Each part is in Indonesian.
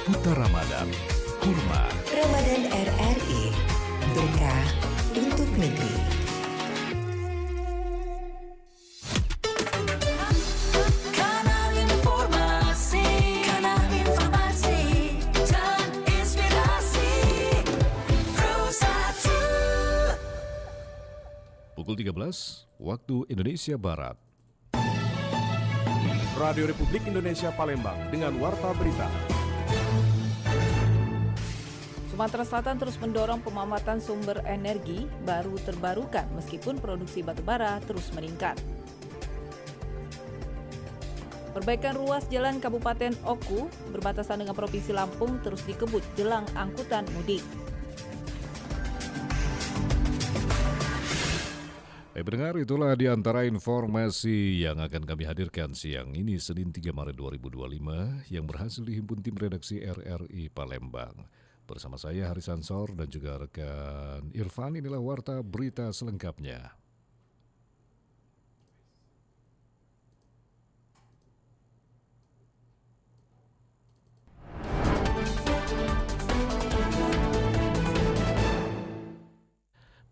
Putar Ramadan, kurma. Ramadan RRI, berkah untuk negeri. Kanal informasi dan inspirasi Pro1. Pukul 13, waktu Indonesia Barat. Radio Republik Indonesia Palembang dengan Warta Berita. Sumatera Selatan terus mendorong pemanfaatan sumber energi baru terbarukan meskipun produksi batubara terus meningkat. Perbaikan ruas jalan Kabupaten Oku berbatasan dengan Provinsi Lampung terus dikebut jelang angkutan mudik. Pendengar, itulah di antara informasi yang akan kami hadirkan siang ini Senin 3 Maret 2025 yang berhasil dihimpun tim redaksi RRI Palembang. Bersama saya Haris Ansor dan juga rekan Irfan, inilah Warta Berita selengkapnya.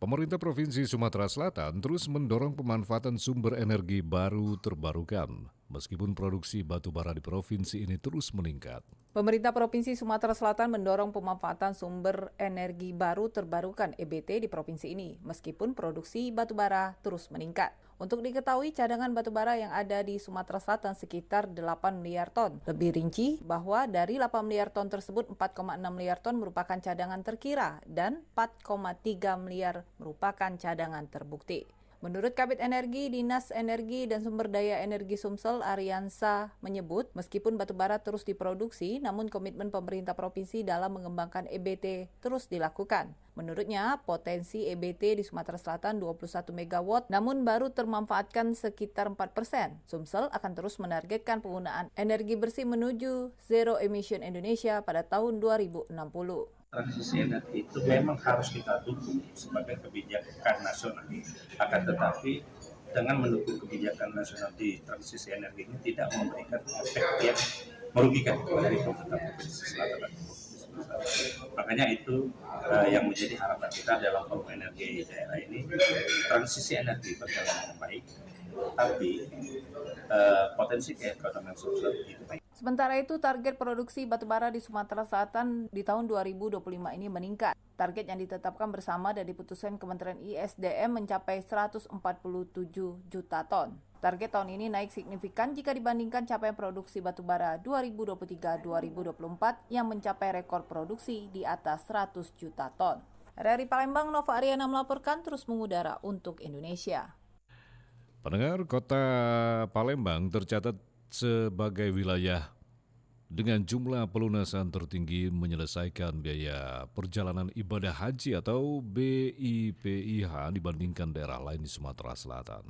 Pemerintah Provinsi Sumatera Selatan terus mendorong pemanfaatan sumber energi baru terbarukan, meskipun produksi batubara di provinsi ini terus meningkat. Pemerintah Provinsi Sumatera Selatan mendorong pemanfaatan sumber energi baru terbarukan (EBT) di provinsi ini, meskipun produksi batubara terus meningkat. Untuk diketahui, cadangan batubara yang ada di Sumatera Selatan sekitar 8 miliar ton. Lebih rinci bahwa dari 8 miliar ton tersebut 4,6 miliar ton merupakan cadangan terkira dan 4,3 miliar merupakan cadangan terbukti. Menurut Kabid Energi, Dinas Energi dan Sumber Daya Energi Sumsel, Ariansa menyebut meskipun batubara terus diproduksi, namun komitmen pemerintah provinsi dalam mengembangkan EBT terus dilakukan. Menurutnya, potensi EBT di Sumatera Selatan 21 MW, namun baru termanfaatkan sekitar 4%. Sumsel akan terus menargetkan penggunaan energi bersih menuju Zero Emission Indonesia pada tahun 2060. Transisi energi itu memang harus kita dukung sebagai kebijakan nasional. Akan tetapi dengan mendukung kebijakan nasional di transisi energi ini tidak memberikan efek yang merugikan dari pemerintah Provinsi Selatan dan Provinsi Selatan. Makanya itu yang menjadi harapan kita dalam forum energi daerah ini, transisi energi berjalan dengan baik, tapi potensi keekonomian sosial itu baik. Sementara itu, target produksi batubara di Sumatera Selatan di tahun 2025 ini meningkat. Target yang ditetapkan bersama dan diputuskan Kementerian ISDM mencapai 147 juta ton. Target tahun ini naik signifikan jika dibandingkan capaian produksi batubara 2023-2024 yang mencapai rekor produksi di atas 100 juta ton. RRI Palembang, Nova Ariana melaporkan terus mengudara untuk Indonesia. Pendengar, kota Palembang tercatat sebagai wilayah dengan jumlah pelunasan tertinggi menyelesaikan biaya perjalanan ibadah haji atau BIPIH dibandingkan daerah lain di Sumatera Selatan.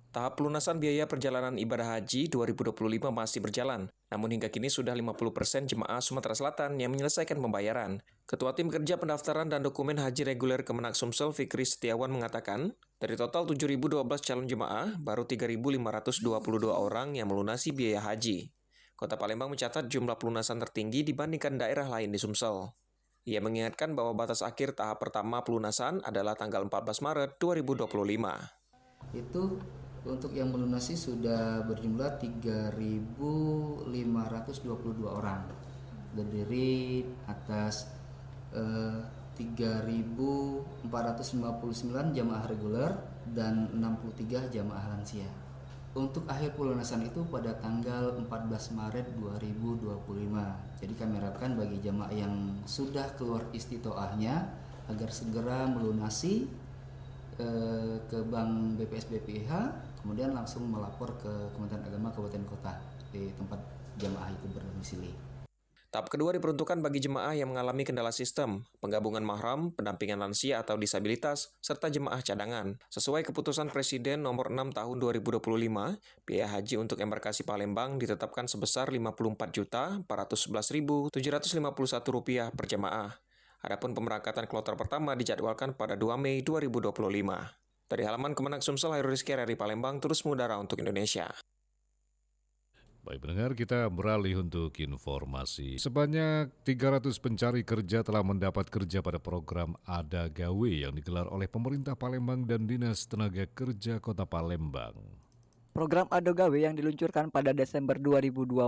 Tahap pelunasan biaya perjalanan ibadah haji 2025 masih berjalan, namun hingga kini sudah 50% jemaah Sumatera Selatan yang menyelesaikan pembayaran. Ketua Tim Kerja Pendaftaran dan Dokumen Haji Reguler Kemenak Sumsel, Fikri Setiawan mengatakan, dari total 7.012 calon jemaah, baru 3.522 orang yang melunasi biaya haji. Kota Palembang mencatat jumlah pelunasan tertinggi dibandingkan daerah lain di Sumsel. Ia mengingatkan bahwa batas akhir tahap pertama pelunasan adalah tanggal 14 Maret 2025. Itu untuk yang melunasi sudah berjumlah 3.522 orang, terdiri atas 3.459 jamaah reguler dan 63 jamaah lansia. Untuk akhir pelunasan itu pada tanggal 14 Maret 2025. Jadi kami harapkan bagi jamaah yang sudah keluar istitoahnya agar segera melunasi ke Bank BPS BPIH, kemudian langsung melapor ke Kementerian Agama Kabupaten Kota di tempat jamaah itu berdomisili. Tahap kedua diperuntukkan bagi jemaah yang mengalami kendala sistem, penggabungan mahram, pendampingan lansia atau disabilitas, serta jemaah cadangan. Sesuai keputusan Presiden nomor 6 tahun 2025, biaya haji untuk embarkasi Palembang ditetapkan sebesar Rp54.411.751 per jemaah. Adapun pemberangkatan kloter pertama dijadwalkan pada 2 Mei 2025. Dari halaman Kemenak Sumsel, Hairul Rizky, RRI Palembang terus mengudara untuk Indonesia. Baik pendengar, kita beralih untuk informasi. Sebanyak 300 pencari kerja telah mendapat kerja pada program Ada Gawe yang digelar oleh pemerintah Palembang dan Dinas Tenaga Kerja Kota Palembang. Program Ada Gawe yang diluncurkan pada Desember 2024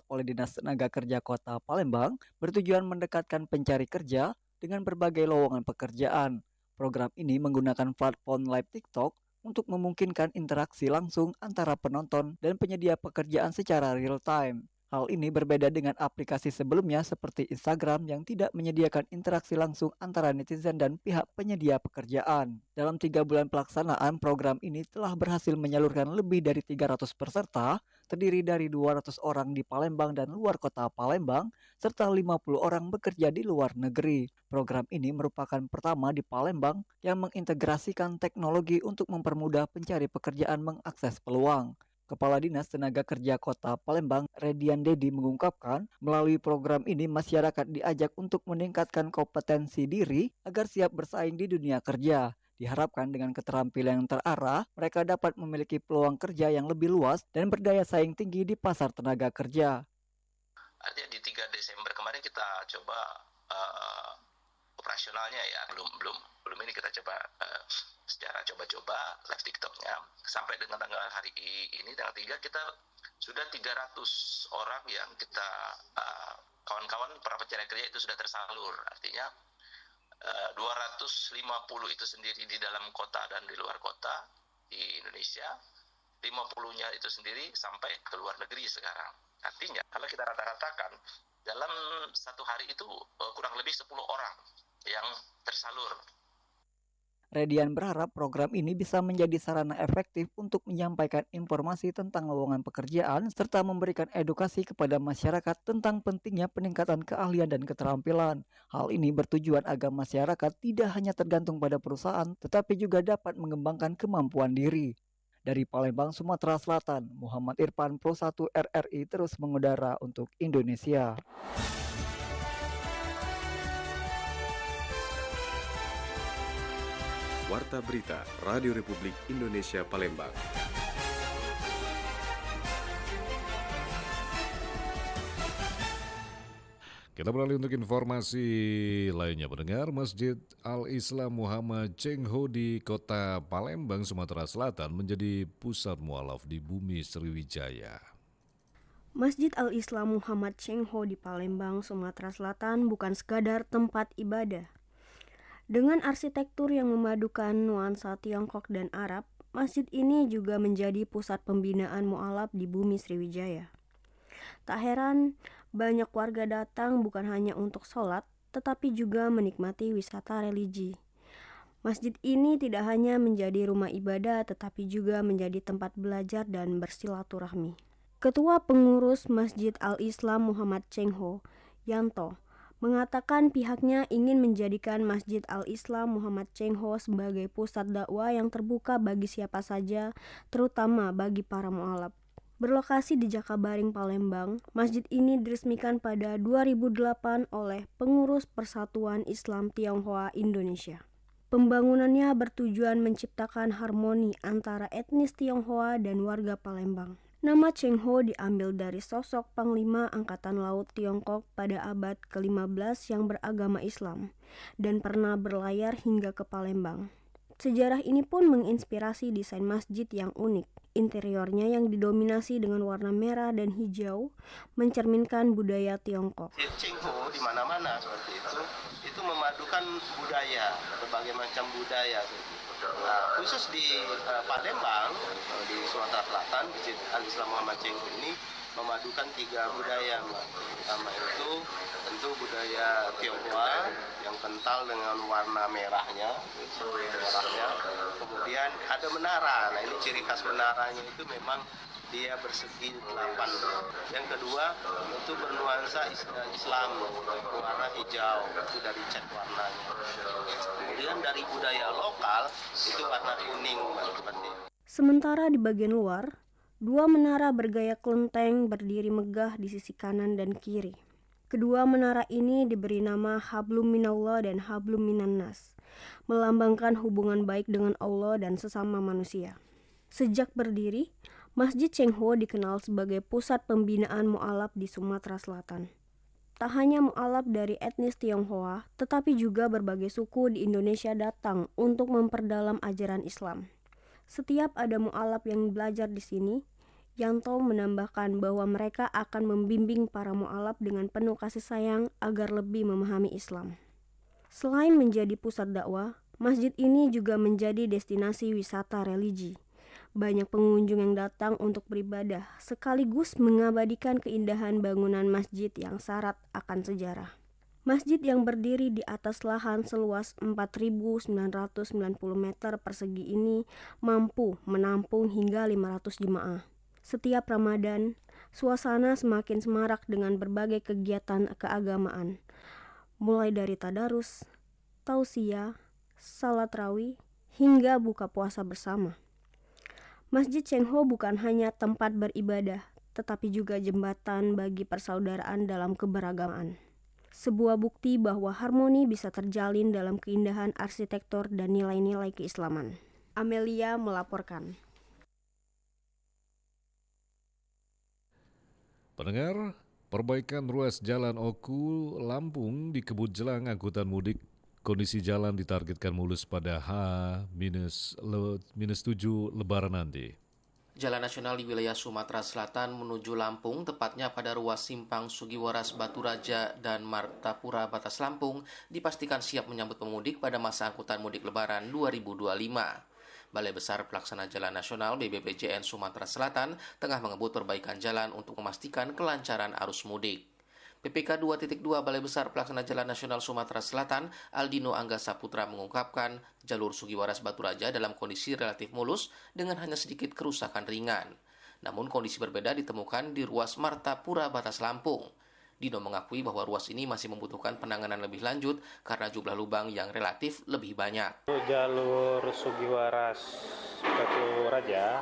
oleh Dinas Tenaga Kerja Kota Palembang bertujuan mendekatkan pencari kerja dengan berbagai lowongan pekerjaan. Program ini menggunakan platform live TikTok untuk memungkinkan interaksi langsung antara penonton dan penyedia pekerjaan secara real time. Hal ini berbeda dengan aplikasi sebelumnya seperti Instagram yang tidak menyediakan interaksi langsung antara netizen dan pihak penyedia pekerjaan. Dalam 3 bulan pelaksanaan, program ini telah berhasil menyalurkan lebih dari 300 peserta, terdiri dari 200 orang di Palembang dan luar kota Palembang, serta 50 orang bekerja di luar negeri. Program ini merupakan pertama di Palembang yang mengintegrasikan teknologi untuk mempermudah pencari pekerjaan mengakses peluang. Kepala Dinas Tenaga Kerja Kota Palembang, Redian Dedi mengungkapkan, melalui program ini masyarakat diajak untuk meningkatkan kompetensi diri agar siap bersaing di dunia kerja. Diharapkan dengan keterampilan yang terarah, mereka dapat memiliki peluang kerja yang lebih luas dan berdaya saing tinggi di pasar tenaga kerja. Artinya di 3 Desember kemarin kita coba operasionalnya ya, belum ini kita coba secara coba-coba live TikToknya. Sampai dengan tanggal hari ini, tanggal 3, kita sudah 300 orang yang kita kawan-kawan para pencari kerja itu sudah tersalur. Artinya 250 itu sendiri di dalam kota dan di luar kota di Indonesia, 50-nya itu sendiri sampai ke luar negeri sekarang. Artinya kalau kita rata-ratakan dalam satu hari itu kurang lebih 10 orang yang tersalur. Redian berharap program ini bisa menjadi sarana efektif untuk menyampaikan informasi tentang lowongan pekerjaan serta memberikan edukasi kepada masyarakat tentang pentingnya peningkatan keahlian dan keterampilan. Hal ini bertujuan agar masyarakat tidak hanya tergantung pada perusahaan, tetapi juga dapat mengembangkan kemampuan diri. Dari Palembang, Sumatera Selatan, Muhammad Irfan, Pro 1 RRI terus mengudara untuk Indonesia. Warta Berita Radio Republik Indonesia Palembang. Kita beralih untuk informasi lainnya pendengar. Masjid Al-Islam Muhammad Cheng Ho di Kota Palembang, Sumatera Selatan menjadi pusat mualaf di bumi Sriwijaya. Masjid Al-Islam Muhammad Cheng Ho di Palembang, Sumatera Selatan bukan sekadar tempat ibadah. Dengan arsitektur yang memadukan nuansa Tiongkok dan Arab, masjid ini juga menjadi pusat pembinaan mualaf di bumi Sriwijaya. Tak heran, banyak warga datang bukan hanya untuk sholat, tetapi juga menikmati wisata religi. Masjid ini tidak hanya menjadi rumah ibadah, tetapi juga menjadi tempat belajar dan bersilaturahmi. Ketua Pengurus Masjid Al-Islam Muhammad Cheng Ho, Yanto, mengatakan pihaknya ingin menjadikan Masjid Al-Islam Muhammad Cheng Ho sebagai pusat dakwah yang terbuka bagi siapa saja, terutama bagi para mualaf. Berlokasi di Jakabaring, Palembang, masjid ini diresmikan pada 2008 oleh Pengurus Persatuan Islam Tionghoa Indonesia. Pembangunannya bertujuan menciptakan harmoni antara etnis Tionghoa dan warga Palembang. Nama Cheng Ho diambil dari sosok Panglima Angkatan Laut Tiongkok pada abad ke-15 yang beragama Islam dan pernah berlayar hingga ke Palembang. Sejarah ini pun menginspirasi desain masjid yang unik. Interiornya yang didominasi dengan warna merah dan hijau mencerminkan budaya Tiongkok. Cheng Ho di mana-mana seperti itu memadukan budaya, berbagai macam budaya. Nah, khusus di Palembang, di Sumatera Selatan, Masjid Al-Islam Muhammad Cheng Ho ini memadukan 3 budaya. Pertama itu tentu budaya Tionghoa yang kental dengan warna merahnya. Kemudian ada menara. Nah, ini ciri khas menaranya itu memang dia bersegi 8. Yang kedua itu bernuansa Islam, warna hijau, itu dari cat warnanya. Kemudian dari budaya lokal itu warna kuning seperti. Sementara di bagian luar, 2 menara bergaya kelenteng berdiri megah di sisi kanan dan kiri. Kedua menara ini diberi nama Hablum Minallah dan Hablum Minannas, melambangkan hubungan baik dengan Allah dan sesama manusia. Sejak berdiri, Masjid Cengho dikenal sebagai pusat pembinaan mu'alaf di Sumatera Selatan. Tak hanya mu'alaf dari etnis Tionghoa, tetapi juga berbagai suku di Indonesia datang untuk memperdalam ajaran Islam. Setiap ada mu'alaf yang belajar di sini, Yanto menambahkan bahwa mereka akan membimbing para mu'alaf dengan penuh kasih sayang agar lebih memahami Islam. Selain menjadi pusat dakwah, masjid ini juga menjadi destinasi wisata religi. Banyak pengunjung yang datang untuk beribadah, sekaligus mengabadikan keindahan bangunan masjid yang syarat akan sejarah. Masjid yang berdiri di atas lahan seluas 4.990 meter persegi ini mampu menampung hingga 500 jemaah. Setiap Ramadan, suasana semakin semarak dengan berbagai kegiatan keagamaan, mulai dari tadarus, tausiah, salat rawih, hingga buka puasa bersama. Masjid Cengho bukan hanya tempat beribadah, tetapi juga jembatan bagi persaudaraan dalam keberagaman. Sebuah bukti bahwa harmoni bisa terjalin dalam keindahan arsitektur dan nilai-nilai keislaman. Amelia melaporkan. Pendengar, perbaikan ruas Jalan Oku Lampung di Kebun Jelang angkutan mudik, kondisi jalan ditargetkan mulus pada H-7 Lebaran nanti. Jalan nasional di wilayah Sumatera Selatan menuju Lampung, tepatnya pada ruas simpang Sugiwaras Baturaja dan Martapura Batas Lampung, dipastikan siap menyambut pemudik pada masa angkutan mudik Lebaran 2025. Balai Besar Pelaksana Jalan Nasional BBPJN Sumatera Selatan tengah mengebut perbaikan jalan untuk memastikan kelancaran arus mudik. PPK 2.2 Balai Besar Pelaksana Jalan Nasional Sumatera Selatan, Aldino Angga Saputra mengungkapkan jalur Sugiwaras Baturaja dalam kondisi relatif mulus dengan hanya sedikit kerusakan ringan. Namun kondisi berbeda ditemukan di ruas Martapura Batas Lampung. Dino mengakui bahwa ruas ini masih membutuhkan penanganan lebih lanjut karena jumlah lubang yang relatif lebih banyak. Jalur Sugiwaras Baturaja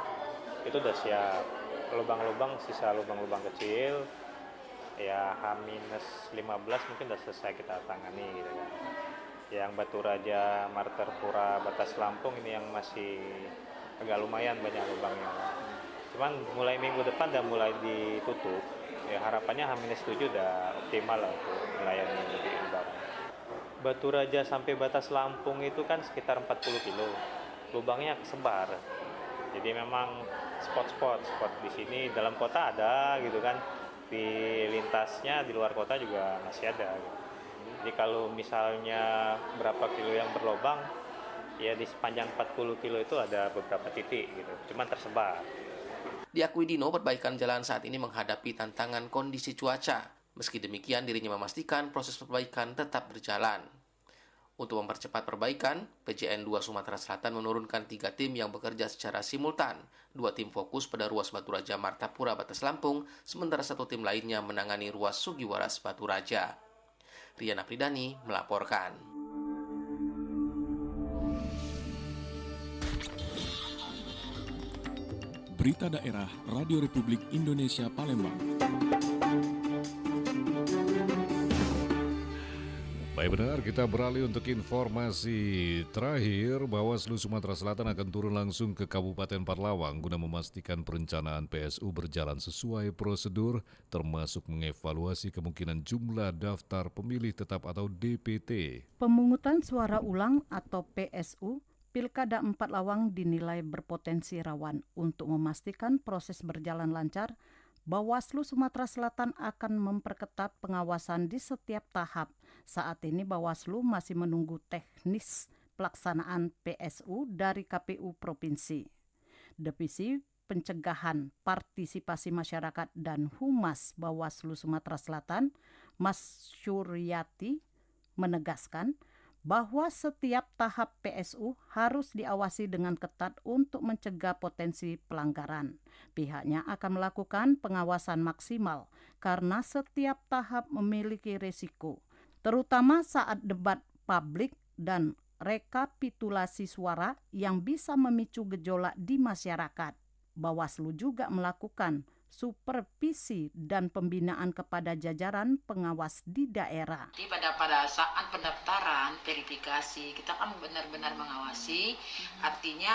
itu sudah siap. Lubang-lubang, sisa lubang-lubang kecil, ya H-15 mungkin sudah selesai kita tangani gitu kan. Yang Baturaja Martapura Batas Lampung ini yang masih agak lumayan banyak lubangnya. Cuman mulai minggu depan udah mulai ditutup. Ya harapannya H-7 udah optimal lah untuk melayani lebih lebaran. Baturaja sampai Batas Lampung itu kan sekitar 40 kilo. Lubangnya kesebar. Jadi memang spot di sini dalam kota ada gitu kan. Di lintasnya di luar kota juga masih ada gitu. Jadi kalau misalnya berapa kilo yang berlobang, ya di sepanjang 40 kilo itu ada beberapa titik gitu, cuman tersebar. Diakui Dino, perbaikan jalan saat ini menghadapi tantangan kondisi cuaca. Meski demikian, dirinya memastikan proses perbaikan tetap berjalan. Untuk mempercepat perbaikan, PJN 2 Sumatera Selatan menurunkan 3 tim yang bekerja secara simultan. 2 tim fokus pada ruas Baturaja Martapura Batas Lampung, sementara 1 tim lainnya menangani ruas Sugiwaras Baturaja. Riana Pridani melaporkan. Berita Daerah Radio Republik Indonesia Palembang. Baik benar, kita beralih untuk informasi terakhir. Bawaslu Sumatera Selatan akan turun langsung ke Kabupaten Parlawang guna memastikan perencanaan PSU berjalan sesuai prosedur, termasuk mengevaluasi kemungkinan jumlah daftar pemilih tetap atau DPT. Pemungutan suara ulang atau PSU Pilkada 4 Lawang dinilai berpotensi rawan. Untuk memastikan proses berjalan lancar, Bawaslu Sumatera Selatan akan memperketat pengawasan di setiap tahap. Saat ini Bawaslu masih menunggu teknis pelaksanaan PSU dari KPU Provinsi. Divisi Pencegahan Partisipasi Masyarakat dan Humas Bawaslu Sumatera Selatan, Mas Suryati, menegaskan bahwa setiap tahap PSU harus diawasi dengan ketat untuk mencegah potensi pelanggaran. Pihaknya akan melakukan pengawasan maksimal karena setiap tahap memiliki risiko, terutama saat debat publik dan rekapitulasi suara yang bisa memicu gejolak di masyarakat. Bawaslu juga melakukan supervisi dan pembinaan kepada jajaran pengawas di daerah. Jadi pada saat pendaftaran, verifikasi, kita kan benar-benar mengawasi, artinya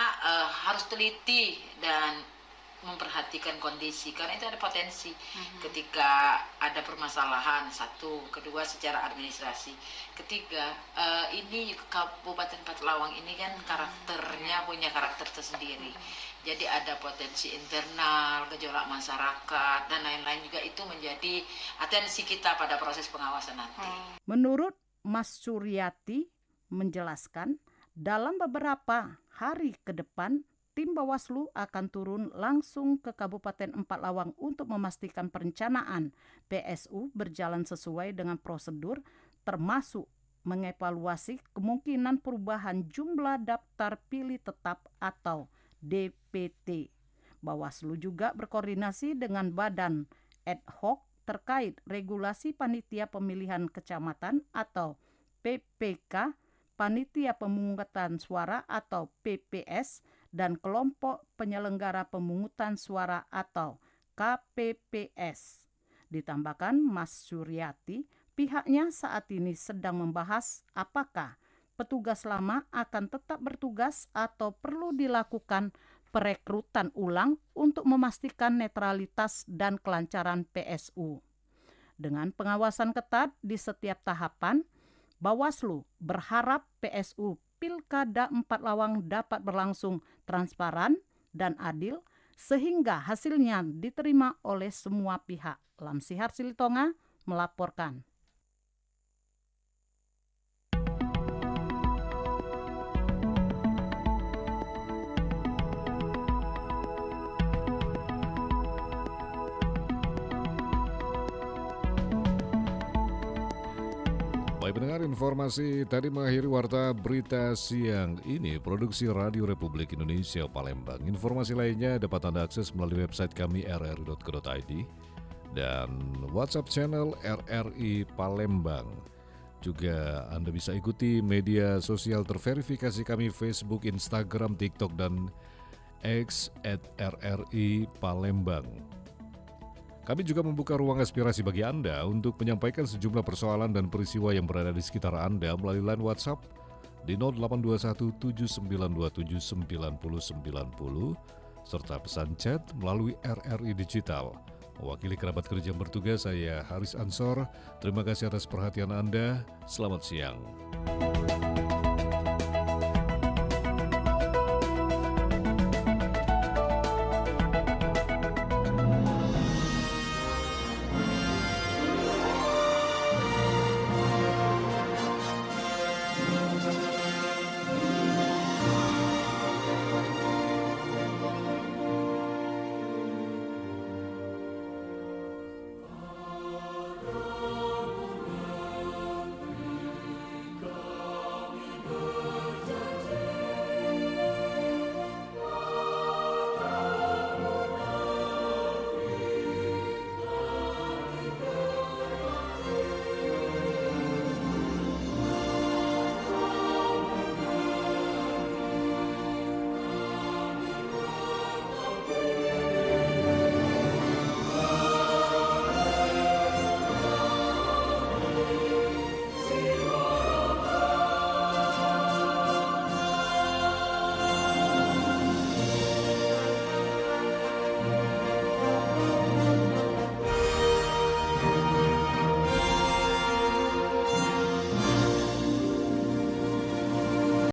harus teliti dan memperhatikan kondisi karena itu ada potensi ketika ada permasalahan. Satu, kedua secara administrasi, ketiga ini Kabupaten Patulawang ini kan karakternya punya karakter tersendiri. Jadi ada potensi internal, gejolak masyarakat dan lain-lain juga, itu menjadi atensi kita pada proses pengawasan nanti. Menurut Mas Suryati menjelaskan, dalam beberapa hari ke depan tim Bawaslu akan turun langsung ke Kabupaten Empat Lawang untuk memastikan perencanaan PSU berjalan sesuai dengan prosedur, termasuk mengevaluasi kemungkinan perubahan jumlah daftar pilih tetap atau DPT. Bawaslu juga berkoordinasi dengan Badan Ad Hoc terkait regulasi panitia pemilihan kecamatan atau PPK, panitia pemungutan suara atau PPS, dan kelompok penyelenggara pemungutan suara atau KPPS. Ditambahkan Mas Suryati, pihaknya saat ini sedang membahas apakah petugas lama akan tetap bertugas atau perlu dilakukan perekrutan ulang untuk memastikan netralitas dan kelancaran PSU. Dengan pengawasan ketat di setiap tahapan, Bawaslu berharap PSU Pilkada Empat Lawang dapat berlangsung transparan dan adil sehingga hasilnya diterima oleh semua pihak. Lamsihar Silitonga melaporkan. Baik pendengar, informasi tadi mengakhiri warta berita siang ini produksi Radio Republik Indonesia Palembang. Informasi lainnya dapat Anda akses melalui website kami rri.co.id dan WhatsApp channel RRI Palembang. Juga Anda bisa ikuti media sosial terverifikasi kami Facebook, Instagram, TikTok, dan X @RRI Palembang. Kami juga membuka ruang aspirasi bagi Anda untuk menyampaikan sejumlah persoalan dan peristiwa yang berada di sekitar Anda melalui line WhatsApp di 0821 7927 9090 serta pesan chat melalui RRI Digital. Mewakili kerabat kerja yang bertugas, saya Haris Ansor. Terima kasih atas perhatian Anda. Selamat siang.